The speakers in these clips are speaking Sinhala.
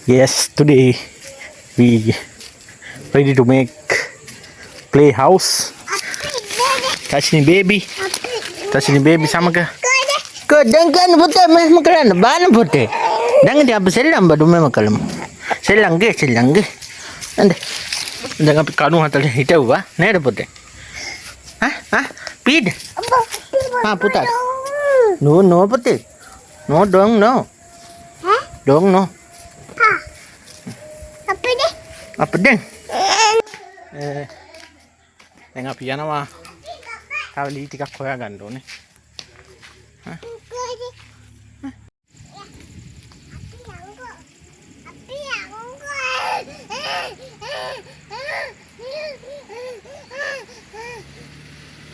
Yes, today we ready to make playhouse. Tashini baby සමග දැන් ගන්න පුතේ මෙහෙම කරන්න බාන පුතේ. දැන් ඉතින් අපි සෙල්ලම් බඩු මෙහෙම කළමු. සෙල්ලම්ගේ දැන් අපි කණු හතට හිටවුවා නේද පුතේ? පීඩ පුතා no පුතේ no dong no apa deh දැන් අපි යනවා තව ලී ටිකක් හොයාගන්න ඕනේ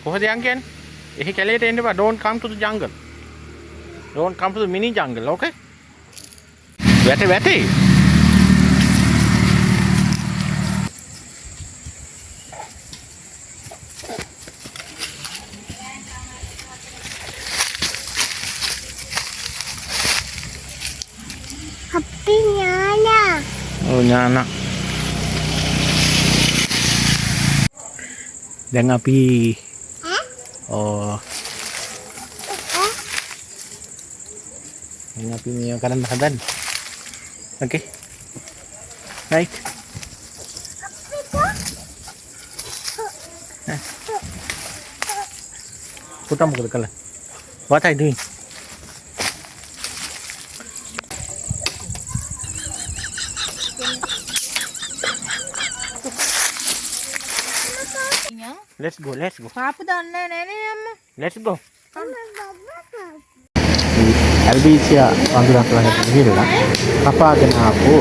කොහොමද යන් කියන්නේ එහි කැලේට එන්න බා don't come to the jungle don't come to the mini jungle okay වැටේ Api nyala. Oh nyana. දැන් අපි දැන් අපි මේ කරන්න හදන්නේ. Okay. Right. පුතා මොකද කළේ? What are you doing? Let's go. Papa දන්නේ නැහැ අම්මා. Let's go. Albizia වඳුරක් ළඟට ගිහිල්ලා කපාගෙන ආපු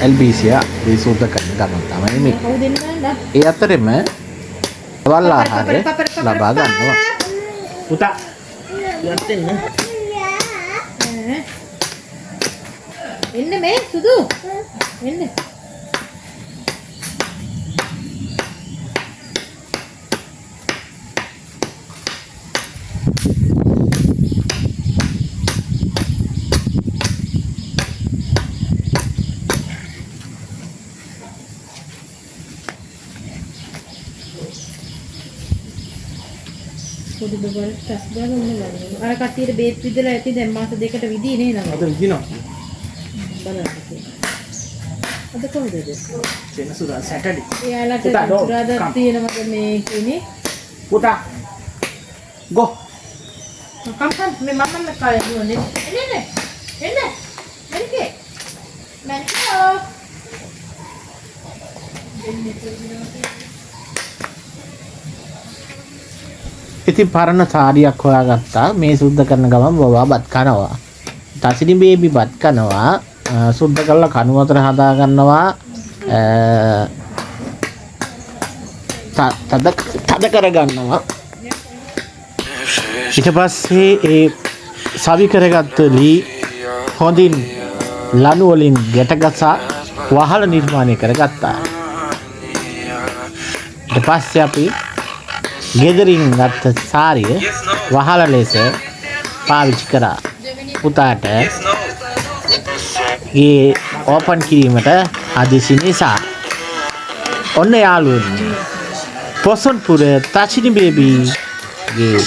Albizia විසුද්ධ කරන ගමන් තමයි මේ. ඒ අතරෙම වල් ආහාරය ලබා ගන්නවා. පුතා යන්න එන්න මේ සුදු. එන්න. පොඩි බබල් ටස් ගාලා උන්න බලන්න. අර කට්ටියට බේත් විදලා ඇති දැන් මාස දෙකට විදී නේ නම. අද විදිනවා. බලන්න. අද කොහොමද? සෙනසුරා සැටර්ඩේ. එයාලට සුරාදා තියෙනවද මේ ඉන්නේ? පුතා. Go. කම්කම් මේ මම්මම කාලේ දුවන්නේ. එන්න. එන්නකේ. මන්කෝ. ඉතින් පරණ සාරියක් හොයාගත්තා මේ සුද්ධ කරන ගමන් බබා බත් කනවා. තසිනි බේබි බත් කනවා. සුද්ධ කරලා කණු අතර හදා ගන්නවා. තද කර ගන්නවා. ඊට පස්සේ ඒ සවි කරගත්ත ලී හොඳින් ලණු වලින් ගැටගසා වහල නිර්මාණය කරගත්තා. ඊට පස්සේ අපි ගෙදරින් ගත්ත සාරිය වහල ලෙස පාවිච්චි කරා. පුතාට ඒ ඕපන් කිරීමට හදිසි නිසා ඔන්න යාළුවනි පොසොන්පුර තචිනි බේබීගේ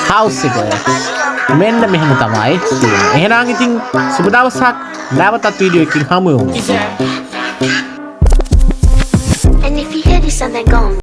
හවුස් එක මෙන්න මෙහෙම තමයි තියෙන්නේ. එහෙනම් ඉතින් සුබ දවසක් නැවතත් වීඩියෝ එකකින් හමු වෙමු. And if you hear this and then gone